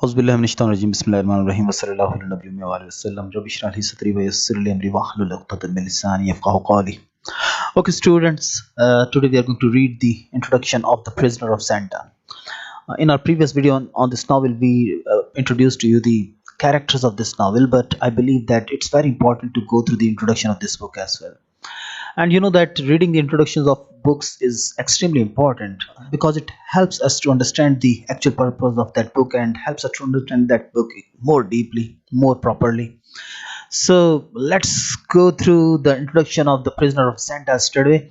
औज़ुबिल्लाहिमिनश्शैतानिर्रजीम बिस्मिल्लाहिर्रहमानिर्रहीम वस्सलाहु अला नबिय्यिना व अलैहि वसल्लम रब्बि इश्रह ली सदरी व यस्सिर li amri wahlul 'uqdatam min lisani yafqahu qawli. Okay, students, today we are going to read the introduction of The Prisoner of Zenda. In our previous video on this novel, we introduced to you the characters of this novel, but I believe that it's very important to go through the introduction of this book as well. And you know that reading the introductions of books is extremely important because it helps us to understand the actual purpose of that book and helps us to understand that book more deeply, more properly. So let's go through the introduction of The Prisoner of Zenda today.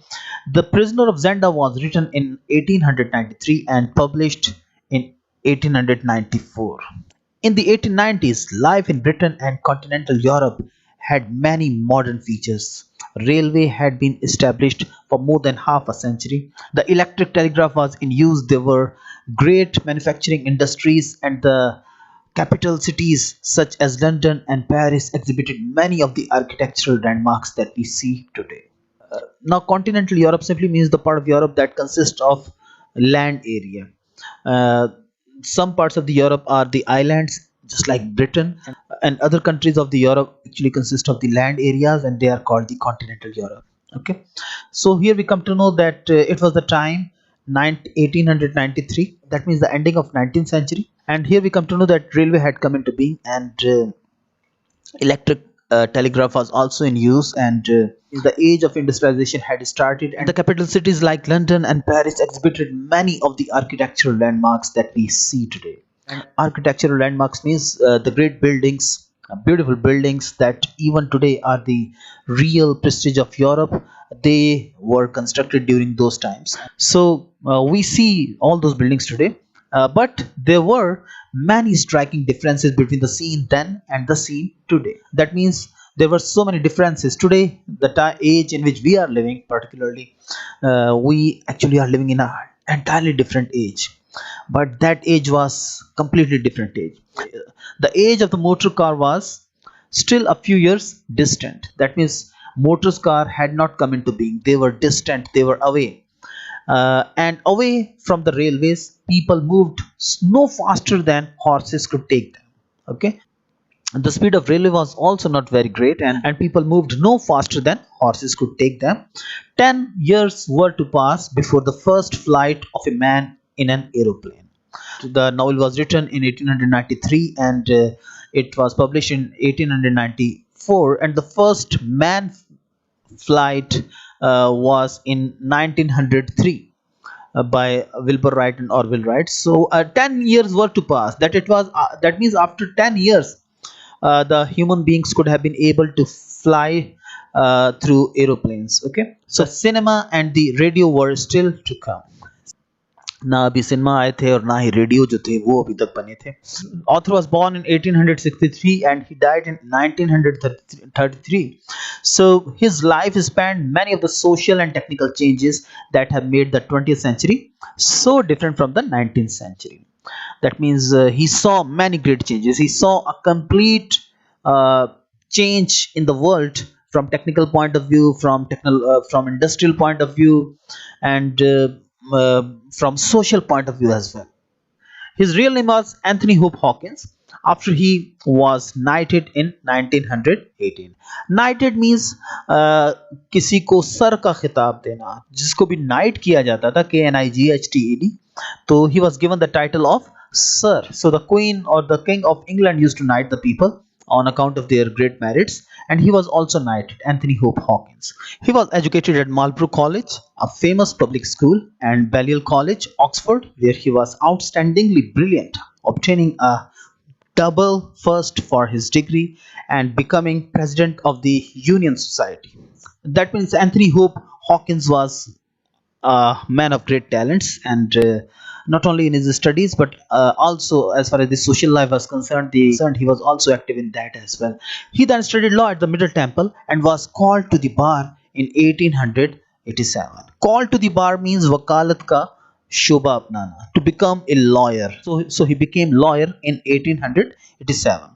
The Prisoner of Zenda was written in 1893 and published in 1894. In the 1890s, life in Britain and continental Europe had many modern features. Railway had been established for more than half a century. The electric telegraph was in use. There were great manufacturing industries, and the capital cities such as London and Paris exhibited many of the architectural landmarks that we see today. Now, continental Europe simply means the part of Europe that consists of land area. Uh, some parts of the Europe are the islands, just like Britain, and other countries of the Europe actually consist of the land areas, and they are called the continental Europe. Okay, so here we come to know that it was the time 1893. That means the ending of 19th century, and here we come to know that railway had come into being, and electric telegraph was also in use, and the age of industrialization had started, and the capital cities like London and Paris exhibited many of the architectural landmarks that we see today. And architectural landmarks means the great buildings, beautiful buildings that even today are the real prestige of Europe. They were constructed during those times. So we see all those buildings today, but there were many striking differences between the scene then and the scene today. That means there were so many differences today. The age in which we are living, particularly, we actually are living in an entirely different age. But that age was completely different age. The age of the motor car was still a few years distant. That means motor car had not come into being. They were distant. They were away, and away from the railways, people moved no faster than horses could take them. Okay, the speed of railway was also not very great, and people moved no faster than horses could take them. 10 years were to pass before the first flight of a man in an aeroplane. The novel was written in 1893, and it was published in 1894, and the first man flight was in 1903 by Wilbur Wright and Orville Wright. So 10 years were to pass. That means after 10 years, the human beings could have been able to fly through aeroplanes. Okay, so cinema and the radio were still to come. ना अभी cinema आए थे और ना ही radio जो थे वो अभी तक बने थे. Author was born in 1863 and he died in 1933. So his life spanned many of the social and technical changes that have made the 20th century so different from the 19th century. That means he saw many great changes. He saw a complete change in the world from technical point of view, from industrial point of view, and from social point of view as well. His real name was Anthony Hope Hawkins. After he was knighted in 1918. Knighted means किसी को sir का खिताब देना, जिसको भी knight किया जाता था, KNIGHTED, तो he was given the title of sir. So the queen or the king of England used to knight the people on account of their great merits, and he was also knighted, Anthony Hope Hawkins. He was educated at Marlborough College, a famous public school, and Balliol College, Oxford, where he was outstandingly brilliant, obtaining a double first for his degree and becoming president of the Union Society. That means Anthony Hope Hawkins was a man of great talents, and not only in his studies but also as far as the social life was concerned, he was also active in that as well. He then studied law at the Middle Temple and was called to the bar in 1887. Called to the bar means wakalat ka shoba apnana, to become a lawyer. So he became lawyer in 1887.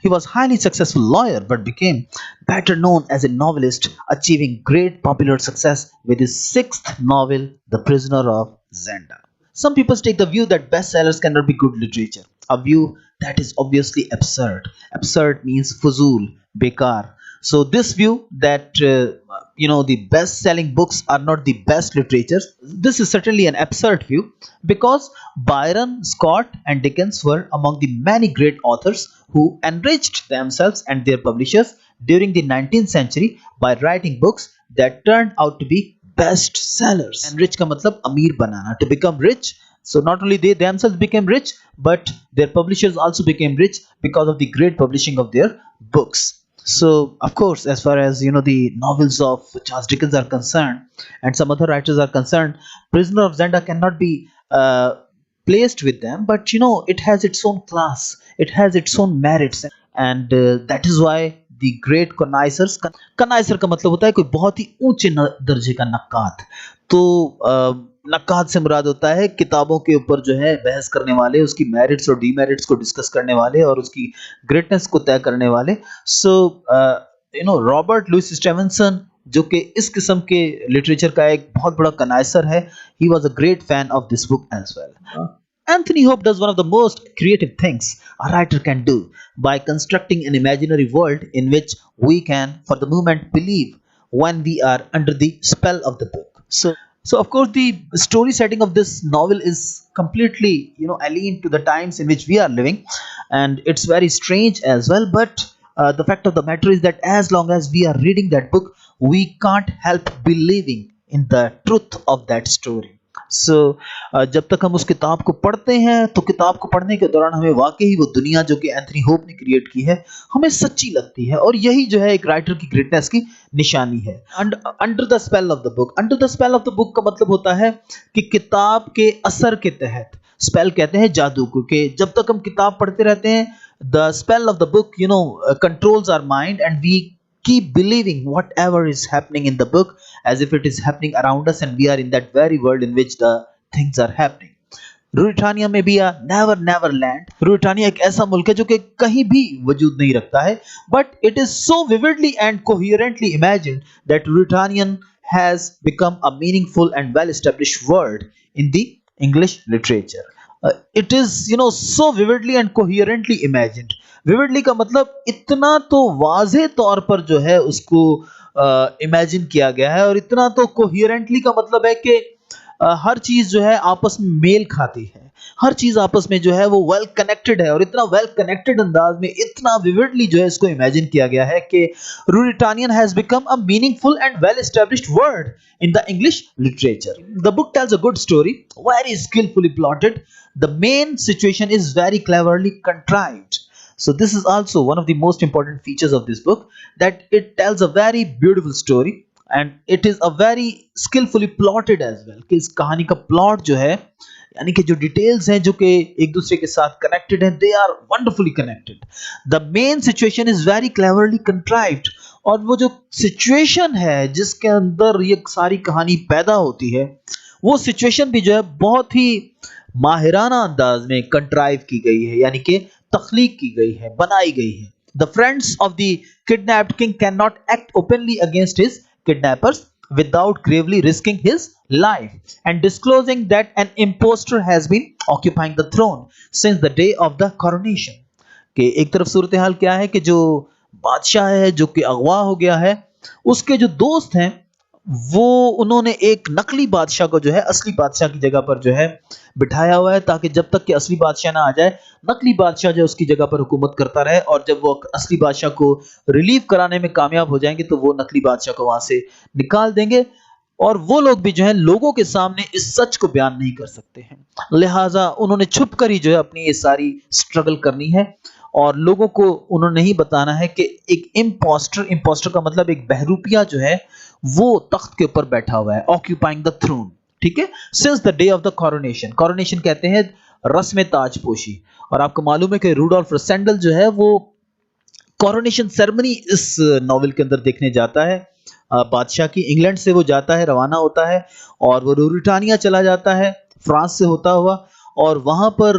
He was highly successful lawyer but became better known as a novelist, achieving great popular success with his sixth novel, The Prisoner of Zenda. Some people take the view that bestsellers cannot be good literature. a view that is obviously absurd. Absurd means fuzul, bekar. So this view that the best selling books are not the best literatures, this is certainly an absurd view, because Byron, Scott and Dickens were among the many great authors who enriched themselves and their publishers during the 19th century by writing books that turned out to be best sellers. Enrich का मतलब अमीर बनाना, to become rich. So not only they themselves became rich, but their publishers also became rich because of the great publishing of their books. So of course, as far as the novels of Charles Dickens are concerned, and some other writers are concerned, Prisoner of Zenda cannot be placed with them, but it has its own class, it has its own merits, and that is why the great connoisseurs, connoisseur का मतलब होता है कोई बहुत ही ऊंचे दर्जे का नक्काद। तो नक्काद से मुराद होता है किताबों के ऊपर जो है बहस करने वाले, उसकी मेरिट्स और डीमेरिट्स को डिस्कस करने वाले और उसकी ग्रेटनेस को तय करने वाले। सो रॉबर्ट लुइस स्टीवेंसन, जो कि इस किस्म के लिटरेचर का एक बहुत बड़ा कनाइसर है, he was a great fan of this book as well. Anthony Hope does one of the most creative things a writer can do by constructing an imaginary world in which we can, for the moment, believe when we are under the spell of the book. So of course, the story setting of this novel is completely, alien to the times in which we are living, and it's very strange as well. But the fact of the matter is that as long as we are reading that book, we can't help believing in the truth of that story. सो जब तक हम उस किताब को पढ़ते हैं, तो किताब को पढ़ने के दौरान हमें वाकई ही वो दुनिया जो कि एंथनी होप ने क्रिएट की है, हमें सच्ची लगती है, और यही जो है एक राइटर की ग्रेटनेस की निशानी है। Under the spell of the book, under the spell of the book का मतलब होता है कि किताब के असर के तहत, स्पेल कहते हैं जादू को, कि जब तक हम किताब पढ़ते रहते हैं, the spell of the book controls our mind and we keep believing whatever is happening in the book as if it is happening around us, and we are in that very world in which the things are happening. रूटानिया में भी never never land. रूटानिया एक ऐसा मुल्क है जो कि कहीं भी वजूद नहीं रखता है, but it is so vividly and coherently imagined that Ruritanian has become a meaningful and well established word in the English literature. It is so vividly and coherently imagined. Vividly का मतलब इतना तो वाज़ेह तौर पर जो है उसको इमेजिन किया गया है, और इतना तो कोहेरेंटली का मतलब है कि हर चीज जो है आपस में मेल खाती है, हर चीज आपस में जो है वो वेल कनेक्टेड है, और इतना वेल कनेक्टेड अंदाज में इतना विविडली जो है इसको इमेजिन किया गया है कि Ruritanian has become a meaningful and well established word in the English literature. The book tells a good story, very skillfully plotted. The main situation is very cleverly contrived. So this is also one of the most important features of this book, that it tells a very beautiful story and it is a very skillfully plotted as well. कि इस कहानी का plot जो है, यानी कि जो details हैं जो कि एक दूसरे के साथ कनेक्टेड हैं, they are wonderfully connected. The main situation is very cleverly contrived, और वो जो सिचुएशन है जिसके अंदर ये सारी कहानी पैदा होती है, वो सिचुएशन भी जो है बहुत ही माहिराना अंदाज में कंट्राइव की गई है, यानी कि तख्लीक की गई है, बनाई गई है. The friends of the kidnapped king cannot act openly against his kidnappers without gravely risking his life and disclosing that an impostor has been occupying the throne since the day of the coronation. कि एक तरफ सूरत हाल क्या है कि जो बादशाह है जो कि अगवा हो गया है, उसके जो दोस्त हैं वो उन्होंने एक नकली बादशाह को जो है असली बादशाह की जगह पर जो है बिठाया हुआ है, ताकि जब तक कि असली बादशाह ना आ जाए नकली बादशाह जो उसकी जगह पर हुकूमत करता रहे, और जब वो असली बादशाह को रिलीव कराने में कामयाब हो जाएंगे तो वो नकली बादशाह को वहां से निकाल देंगे, और वो लोग भी जो है लोगों के सामने इस सच को बयान नहीं कर सकते हैं, लिहाजा उन्होंने छुप कर ही जो है अपनी ये सारी स्ट्रगल करनी है, और लोगों को उन्होंने नहीं बताना है कि एक इम्पोस्टर का मतलब एक बहरूपिया जो है वो तख्त के ऊपर बैठा हुआ है, ऑक्यूपाइंग द थ्रोन. ठीक है, since the day of the coronation. Coronation कहते हैं रस्म ताजपोशी, और आपको मालूम है कि रूडोल्फ रसेंडल जो है वो कॉरोनेशन सेरेमनी इस नॉवेल के अंदर देखने जाता है. बादशाह की इंग्लैंड से वो जाता है, रवाना होता है, और वो रूटानिया चला जाता है फ्रांस से होता हुआ, और वहां पर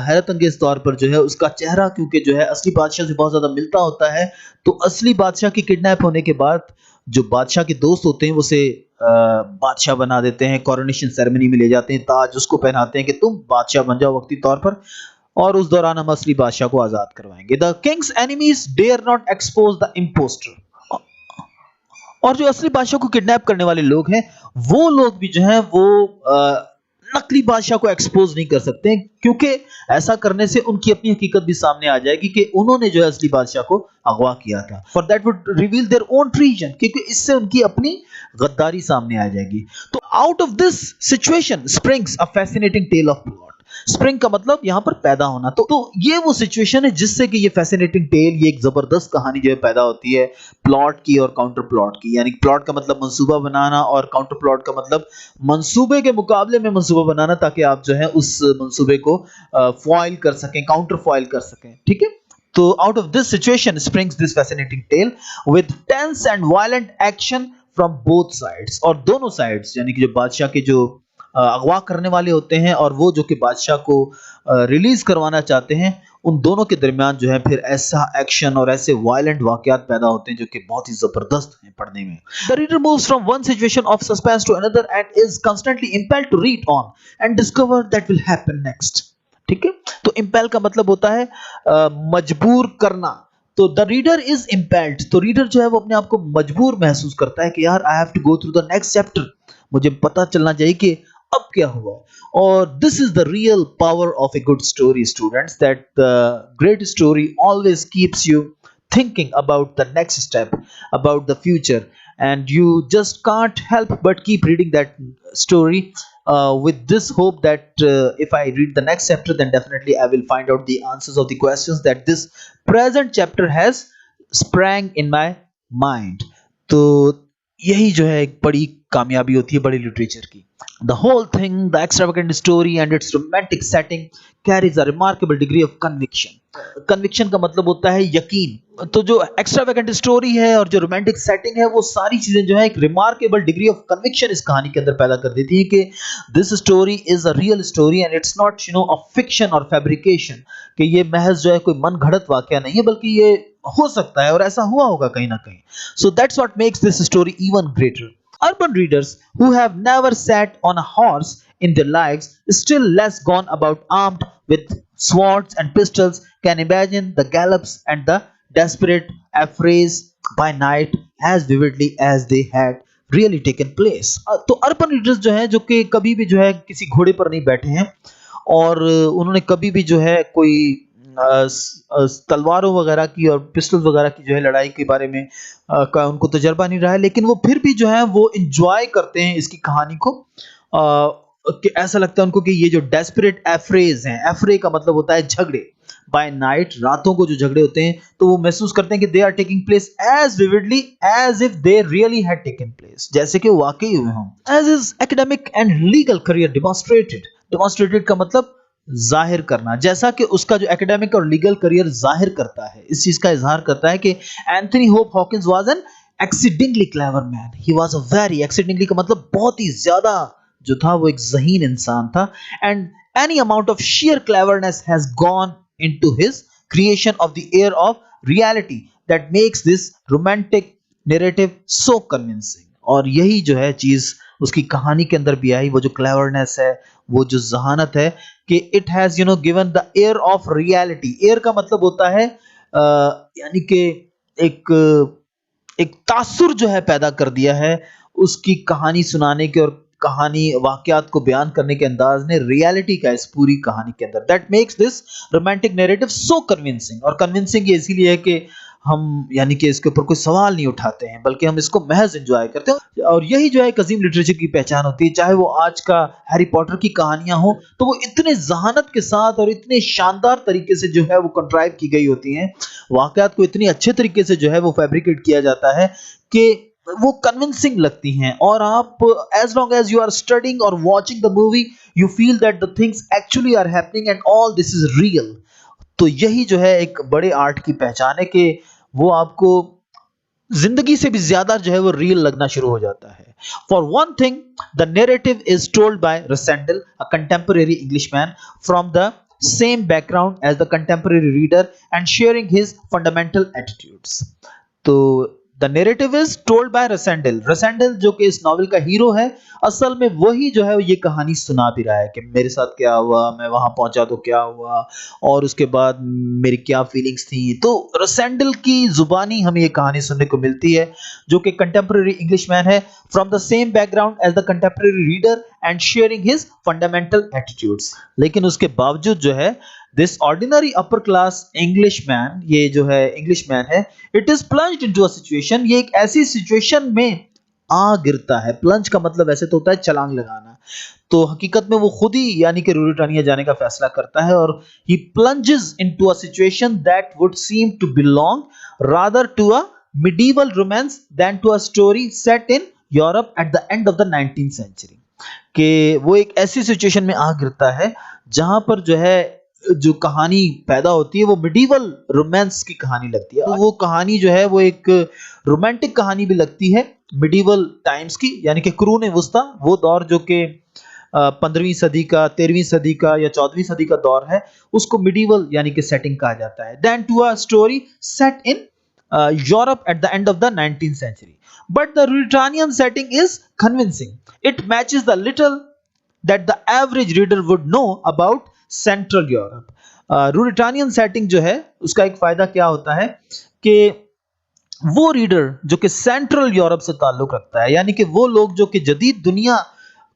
हैरत अंगेज तौर पर जो है उसका चेहरा, क्योंकि जो है असली बादशाह से बहुत ज्यादा मिलता होता है, तो असली बादशाह की किडनैप होने के बाद जो बादशाह के दोस्त होते हैं उसे बादशाह बना देते हैं, कॉरोनेशन सेरेमनी में ले जाते हैं, ताज उसको पहनाते हैं कि तुम बादशाह बन जाओ वक्ती तौर पर, और उस दौरान हम असली बादशाह को आजाद करवाएंगे। The king's enemies dare not expose the impostor. और जो असली बादशाह को किडनैप करने वाले लोग हैं, वो लोग भी जो हैं वो नकली बादशाह को एक्सपोज नहीं कर सकते हैं, क्योंकि ऐसा करने से उनकी अपनी हकीकत भी सामने आ जाएगी कि उन्होंने जो है असली बादशाह को अगवा किया था। For that would reveal their own treason, क्योंकि इससे उनकी अपनी गद्दारी सामने आ जाएगी। तो out of this situation springs a fascinating tale of plot. Spring का मतलब यहां पर पैदा होना। तो ये वो सिचुएशन है जिससे कि ये फैसिनेटिंग टेल, ये एक जबरदस्त कहानी जो है पैदा होती है प्लॉट की और काउंटर प्लॉट की। यानी प्लॉट का मतलब मंसूबा बनाना और काउंटर प्लॉट का मतलब मंसूबे के मुकाबले में मंसूबा बनाना, ताकि आप जो है उस मंसूबे को फॉइल कर सकें, काउंटर फॉइल कर सकें। ठीक है। तो out of this situation springs this fascinating tale with tense and violent action from both sides. और दोनों साइड्स, यानी कि जो बादशाह के जो अगवा करने वाले होते हैं और वो जो कि बादशाह को रिलीज करवाना चाहते हैं, उन दोनों के दरमियान जो है फिर ऐसा एक्शन और ऐसे वायलेंट वाकयात पैदा होते हैं जो कि बहुत ही जबरदस्त हैं पढ़ने में। The reader moves from one situation of suspense to another and is constantly impelled to read on and discover that will happen next. ठीक है। तो इंपेल का मतलब होता है मजबूर करना। तो द रीडर इज इंपेल्ड, तो रीडर जो है वो अपने आप को मजबूर महसूस करता है कि यार I have to go through the next chapter, मुझे पता चलना चाहिए कि अब क्या हुआ। और this is the real power of a good story students, that the great story always keeps you thinking about the next step, about the future, and you just can't help but keep reading that story with this hope that if I read the next chapter, then definitely I will find out the answers of the questions that this present chapter has sprang in my mind. तो यही जो है एक बड़ी कामयाबी होती है बड़ी लिटरेचर की। The whole thing, the extravagant story and its romantic setting carries a remarkable degree of conviction. Conviction का मतलब होता है यकीन। तो जो extravagant story है और जो romantic setting है, वो सारी चीजें जो है एक remarkable degree of conviction इस कहानी के अंदर पैदा कर देती है कि this story is a real story and it's not a fiction or fabrication, कि ये महज जो है कोई मन घड़त वाकया नहीं है, बल्कि ये हो सकता है और ऐसा हुआ होगा कहीं ना कहीं। So that's what makes this story even greater. Urban readers who have never sat on a horse in their lives, still less gone about armed with swords and pistols, can imagine the gallops and the desperate affrays by night as vividly as they had really taken place. तो urban readers जो हैं, जो कि कभी भी जो है किसी घोड़े पर नहीं बैठे हैं और उन्होंने कभी भी जो है कोई तलवारों वगैरह की और पिस्टल वगैरह की जो है लड़ाई के बारे में का उनको तजर्बा नहीं रहा है, लेकिन वो फिर भी जो है वो इंजॉय करते हैं इसकी कहानी को। कि ऐसा लगता है उनको कि ये जो डेस्परेट एफ्रेज हैं, एफ्रे का मतलब होता है झगड़े, बाय नाइट रातों को जो झगड़े होते हैं, तो वो महसूस करते हैं कि they are taking place as vividly as if they really had taken place, जैसे कि वाकई हुए हों। As is academic and legal career demonstrated, demonstrated का मतलब जाहिर करना, जैसा कि उसका जो एकेडमिक और लीगल करियर जाहिर करता है, इस चीज का इजहार करता है कि Anthony hope Hawkins was an accidentally clever man, he was a very, accidentally का मतलब बहुत ही ज्यादा जो था वो एक ज़हीन इंसान था, and any amount of sheer cleverness has gone into his creation of the air of reality that makes this romantic narrative so convincing. और यही जो है चीज उसकी कहानी के अंदर भी आई, वो जो क्लेवरनेस है, वो जो जहानत है कि it has given the air of reality. Air का मतलब होता है यानी कि एक एक तासुर जो है पैदा कर दिया है उसकी कहानी सुनाने के और कहानी वाकयात को बयान करने के अंदाज ने, रियलिटी का इस पूरी कहानी के अंदर। That makes this romantic narrative so convincing. और कन्विंसिंग ये इसीलिए है कि हम यानी कि इसके ऊपर कोई सवाल नहीं उठाते हैं, बल्कि हम इसको महज एंजॉय करते हैं। और यही जो है अजीम लिटरेचर की पहचान होती है। चाहे वो आज का हैरी पॉटर की कहानियां हो, तो वो इतने जहानत के साथ और इतने शानदार तरीके से जो है वो कंट्राइव की गई होती हैं, वाकयात को इतनी अच्छे तरीके से जो है वो फैब्रिकेट किया जाता है कि वो कन्विंसिंग लगती हैं। और आप as long as you are studying और watching the movie, you feel that the things actually are happening and all this is real. तो यही जो है एक बड़े आर्ट की पहचान है कि वो आपको जिंदगी से भी ज्यादा जो है वो रियल लगना शुरू हो जाता है। For one thing, the narrative is told by Rassendyll, a contemporary Englishman from the same background as the contemporary reader and sharing his fundamental attitudes. तो the narrative is told by Rassendyll. Rassendyll जो कि इस novel का hero है, असल में वही जो है ये कहानी सुना भी रहा है कि मेरे साथ क्या हुआ, मैं वहां पहुंचा तो क्या हुआ, और उसके बाद मेरी क्या फीलिंग्स थी। तो रसेंडल की जुबानी हमें ये कहानी सुनने को मिलती है, जो कि कंटेम्प्रेरी इंग्लिश मैन है, from the same background as the contemporary reader and sharing his fundamental attitudes. लेकिन उसके बावजूद जो है this ordinary upper class Englishman, ये जो है इंग्लिश मैन है, it is plunged into a situation, ये एक ऐसी सिचुएशन में आ गिरता है। प्लंज का मतलब वैसे तो होता है छलांग लगाना, तो हकीकत में वो खुद ही यानी कि रूरिटानिया जाने का फैसला करता है, और he plunges into a situation that would seem to belong rather to a medieval romance than to a story set in Europe at the end of the 19th century. कि वो एक ऐसी सिचुएशन में आ गिरता है जहां पर जो है जो कहानी पैदा होती है वो मिडीवल रोमांस की कहानी लगती है। तो वो कहानी जो है वो एक रोमांटिक कहानी भी लगती है मिडीवल टाइम्स की, यानी कि कुरून वुस्ता, वो दौर जो कि 15वीं सदी का, 13वीं सदी का या 14वीं सदी का दौर है, उसको मिडीवल यानी कि सेटिंग कहा जाता है। Then to a story set in Europe at the end of the 19th century. But the Ruritanian setting is convincing. It matches the little that the average reader would know about Central Europe. Ruritanian setting जो है उसका एक फायदा क्या होता है कि वो रीडर जो कि सेंट्रल यूरोप से ताल्लुक रखता है, यानी कि वो लोग जो कि जदीद दुनिया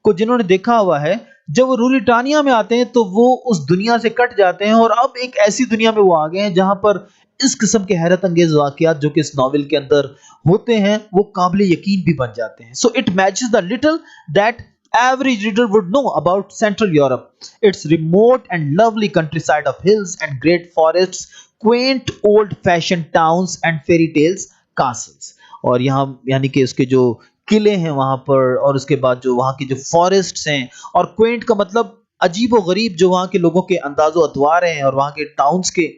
को जिन्होंने देखा हुआ है, जब वो रूरिटानिया में आते हैं तो वो उस दुनिया से कट जाते हैं और अब एक ऐसी दुनिया में वो आ गए हैं जहां पर इस किस्म के हैरत अंगेज वाकयात जो कि इस नॉवेल के अंदर होते हैं वो काबिल यकीन भी बन जाते हैं। So it matches the little that average reader would know about Central Europe. Its remote and lovely countryside of hills and great forests, quaint old-fashioned towns and fairy tales castles. और यहाँ यानी कि उसके जो किले हैं वहां पर, और उसके बाद जो वहां की जो फॉरेस्ट्स हैं, और क्वेंट का मतलब अजीब व गरीब जो वहां के लोगों के अंदाजो अतवार हैं, और वहां के टाउन्स के।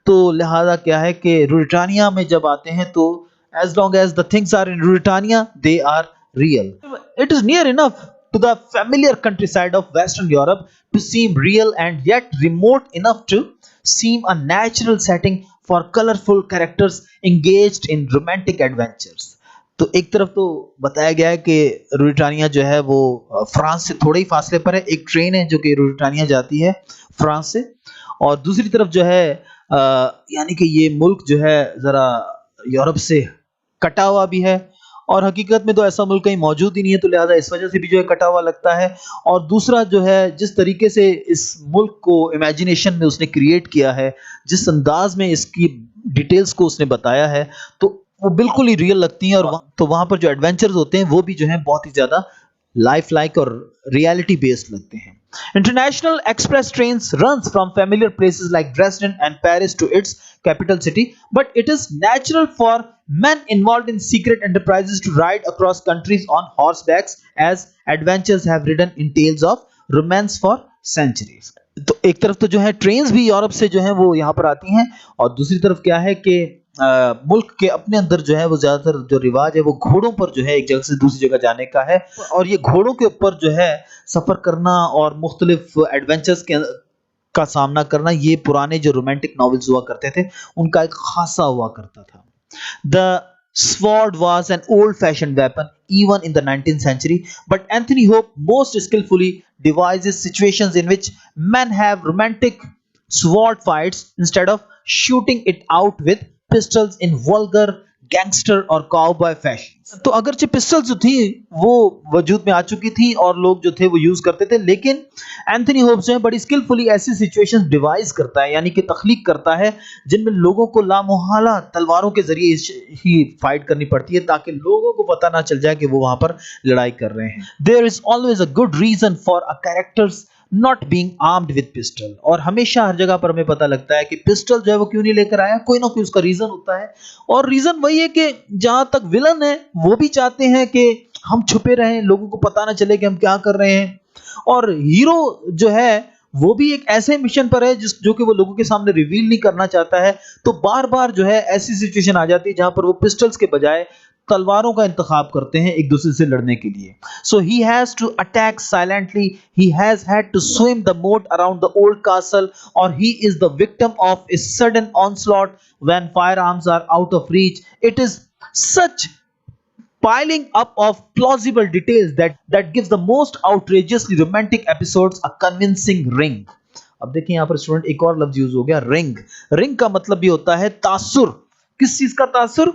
तो लिहाजा क्या है कि रूरिटानिया में जब आते हैं तो as long as the things are in Ruritania, they are real. It is near enough to the familiar countryside of Western Europe to seem real and yet remote enough to seem a natural setting for colorful characters engaged in romantic adventures. तो एक तरफ तो बताया गया है कि रूरिटानिया जो है वो फ्रांस से थोड़े ही फासले पर है, एक ट्रेन है जो कि रूरिटानिया जाती है फ्रांस से, और दूसरी तरफ जो है यानी कि ये मुल्क जो है ज़रा यूरोप से कटा हुआ भी है, और हकीकत में तो ऐसा मुल्क कहीं मौजूद ही नहीं है, तो लिहाजा इस वजह से भी जो है कटा हुआ लगता है। और दूसरा जो है जिस तरीके से इस मुल्क को इमेजिनेशन में उसने क्रिएट किया है, जिस अंदाज में इसकी डिटेल्स को उसने बताया है, तो वो बिल्कुल ही रियल लगती हैं। और तो वहाँ पर जो एडवेंचर्स होते हैं वो भी जो है बहुत ही ज़्यादा लाइफ लाइक और रियलिटी बेस्ड लगते हैं। International express trains runs from familiar places like Dresden and Paris to its capital city, but it is natural for men involved in secret enterprises to ride across countries on horsebacks, as adventures have ridden in tales of romance for centuries. तो एक तरफ तो जो है trains भी Europe से जो है वो यहाँ पर आती हैं, और दूसरी तरफ क्या है कि मुल्क के अपने अंदर जो है वो ज्यादातर जो रिवाज है वो घोड़ों पर जो है एक जगह से दूसरी जगह जाने का है, और ये घोड़ों के ऊपर जो है सफर करना और मुख्तलिफ एडवेंचर्स के का सामना करना, ये पुराने जो रोमांटिक नॉवेल्स हुआ करते थे उनका एक खासा हुआ करता था। The sword was an old-fashioned weapon even in the 19th century, but Anthony Hope most skillfully devises situations in which men have romantic sword fights instead of shooting it out with pistols in vulgar gangster और cowboy fashion। तो अगरचे pistols जो थी वो वजूद में आ चुकी थी और लोग जो थे वो यूज करते थे, लेकिन एंथनी होप्स जो है बड़ी स्किलफुली ऐसी सिचुएशंस डिवाइस करता है, यानी कि तख्लीक करता है जिनमें लोगों को लामोहला तलवारों के जरिए ही फाइट करनी पड़ती है ताकि लोगों को पता ना चल जाए कि वो वहां पर लड़ाई कर रहे हैं। There is always a good reason for a character's not being armed with pistol, और हमेशा हर जगह पर हमें पता लगता है कि पिस्टल जो है वो क्यों नहीं लेकर आया, कोई ना कोई उसका रीजन होता है। और रीजन वही है कि जहां तक विलन है वो भी चाहते हैं कि हम छुपे रहें, लोगों को पता ना चले कि हम क्या कर रहे हैं, और हीरो जो है वो भी एक ऐसे मिशन पर है जो कि वो लोगों के सामने रिवील नहीं करना चाहता है। तो बार बार जो है ऐसी सिचुएशन आ जाती है जहां पर वो पिस्टल्स के बजाय तलवारों का इंतखाब करते हैं एक दूसरे से लड़ने के लिए। So he has to attack silently, he has had to swim the moat around the old castle, और he is the victim of a sudden onslaught when firearms are out of reach. It is such piling up of plausible details that gives the most outrageously romantic episodes a convincing ring. अब देखिए यहाँ पर student एक और लफ्ज use हो गया, ring. Ring का मतलब भी होता है तासुर। किस चीज का तासुर?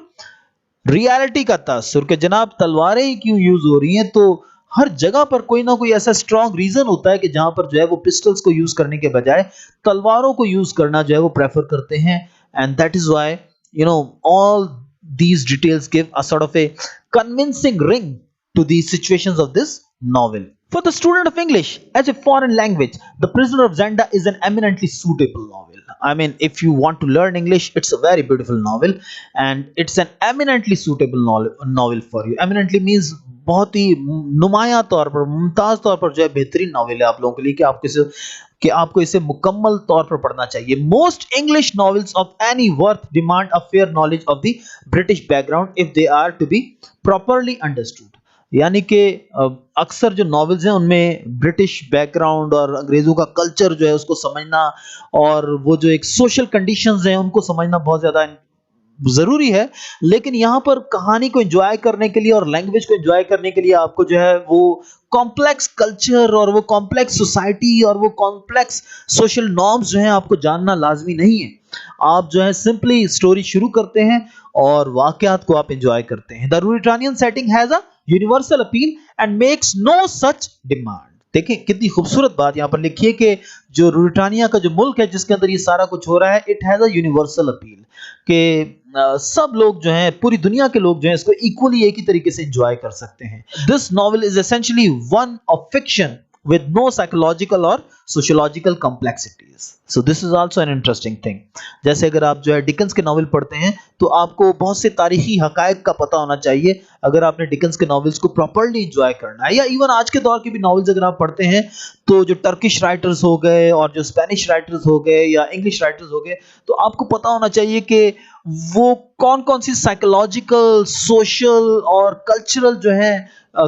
रियलिटी का तासुर। कि जनाब तलवारें ही क्यों यूज हो रही हैं, तो हर जगह पर कोई ना कोई ऐसा स्ट्रॉन्ग रीजन होता है कि जहां पर जो है वो पिस्टल्स को यूज करने के बजाय तलवारों को यूज करना जो है वो प्रेफर करते हैं। And that is why all these details give a sort of a convincing ring to the situations of this novel. For the student of English as a foreign language, The Prisoner of Zenda is an eminently suitable novel. I mean, if you want to learn English, it's a very beautiful novel and it's an eminently suitable novel for you. Eminently means बहुत ही नुमाया तौर पर, मुमताज तौर पर जो है बेहतरीन novel है आप लोगों के लिए कि आपको इसे मुकम्मल तौर पर पढ़ना चाहिए। Most English novels of any worth demand a fair knowledge of the British background if they are to be properly understood. यानी कि अक्सर जो नॉवेल्स हैं उनमें ब्रिटिश बैकग्राउंड और अंग्रेजों का कल्चर जो है उसको समझना और वो जो एक सोशल कंडीशंस हैं उनको समझना बहुत ज्यादा जरूरी है। लेकिन यहाँ पर कहानी को एंजॉय करने के लिए और लैंग्वेज को एंजॉय करने के लिए आपको जो है वो कॉम्प्लेक्स कल्चर और वो कॉम्प्लेक्स सोसाइटी और वो कॉम्प्लेक्स सोशल नॉर्म्स जो हैं आपको जानना लाजमी नहीं है। आप जो है सिंपली स्टोरी शुरू करते हैं और वाकयात को आप एंजॉय करते हैं। The Ruritanian setting has a universal appeal and makes no such demand. देखिए कितनी खूबसूरत बात यहाँ पर लिखी है कि जो रूरिटानिया का जो मुल्क है जिसके अंदर ये सारा कुछ हो रहा है, it has a universal appeal कि सब लोग जो हैं, पूरी दुनिया के लोग जो हैं इसको इक्वली एक ही तरीके से एंजॉय कर सकते हैं। This novel is essentially one of fiction with no psychological or sociological complexities. So this is also an interesting thing. जैसे अगर आप जो है डिकन्स के नॉवेल पढ़ते हैं तो आपको बहुत से तारीखी हकायक का पता होना चाहिए अगर आपने डिकन्स के नॉवेल्स को प्रॉपर्ली एंजॉय करना है। या इवन आज के दौर के भी नॉवेल्स अगर आप पढ़ते हैं तो जो टर्किश राइटर्स हो गए और जो स्पेनिश राइटर्स हो गए या इंग्लिश राइटर्स हो गए, तो आपको पता होना चाहिए कि वो कौन कौन सी साइकोलॉजिकल, सोशल और कल्चरल जो है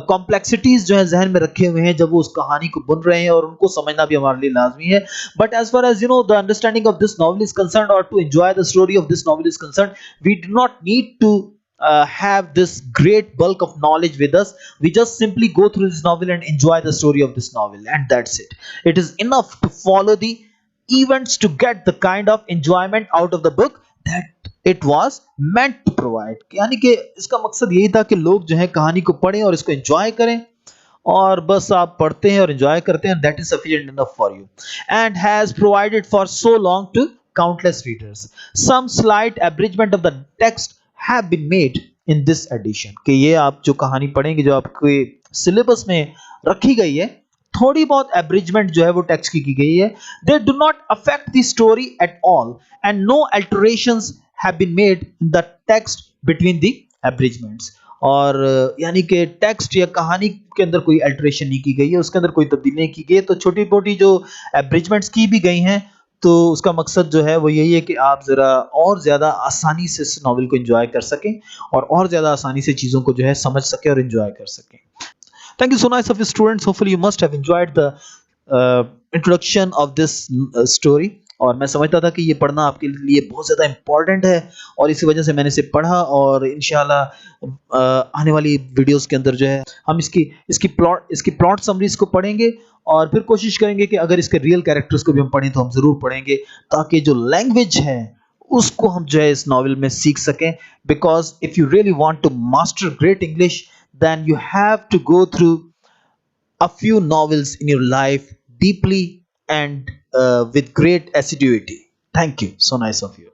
कॉम्प्लेक्सिटीज जो है जहन में रखे हुए हैं जब वो उस कहानी को बुन रहे हैं, और उनको समझना भी हमारे लिए लाजमी है। But as far as the understanding of this novel is concerned और to enjoy the story of this novel is concerned, we do not need to have this great bulk of knowledge with us. We just simply go through this novel and enjoy the story of this novel, and that's it. It is enough to follow the events to get the kind of enjoyment out of the book that it was meant to provide. यानी कि इसका मकसद यही था कि लोग जो है कहानी को पढ़ें और इसको एंजॉय करें, और बस आप पढ़ते हैं और एंजॉय करते हैं, that is sufficient enough for you, and has provided for so long to countless readers. Some slight abridgment of the text have been made in this edition. कि ये आप जो कहानी पढ़ेंगे जो आपके सिलेबस में रखी गई है, थोड़ी बहुत एब्रिजमेंट जो है वो टेक्स्ट की गई है। They do not affect the story at all and no alterations have been made in the text between the abridgments. और यानी कि टेक्स्ट या कहानी के अंदर कोई अल्टरेशन नहीं की गई है, उसके अंदर कोई तब्दीली नहीं की गई है। तो छोटी मोटी जो एब्रिजमेंट्स की भी गई हैं तो उसका मकसद जो है वो यही है कि आप ज़रा और ज़्यादा आसानी से इस नॉवल को एंजॉय कर सकें और ज़्यादा आसानी से चीज़ों को जो है समझ सकें और एंजॉय कर सकें। Thank you so much of you students. Hopefully you must have enjoyed the introduction of this story. और मैं समझता था कि ये पढ़ना आपके लिए बहुत ज़्यादा इम्पॉर्टेंट है और इसी वजह से मैंने इसे पढ़ा, और इंशाल्लाह आने वाली वीडियोस के अंदर जो है हम इसकी प्लॉट समरीज को पढ़ेंगे और फिर कोशिश करेंगे कि अगर इसके रियल कैरेक्टर्स को भी हम पढ़ें तो हम ज़रूर पढ़ेंगे, ताकि जो लैंग्वेज है उसको हम जो है इस नॉवल में सीख सकें। Because if you really want to master great English, then you have to go through a few novels in your life deeply and with great assiduity. Thank you. So nice of you.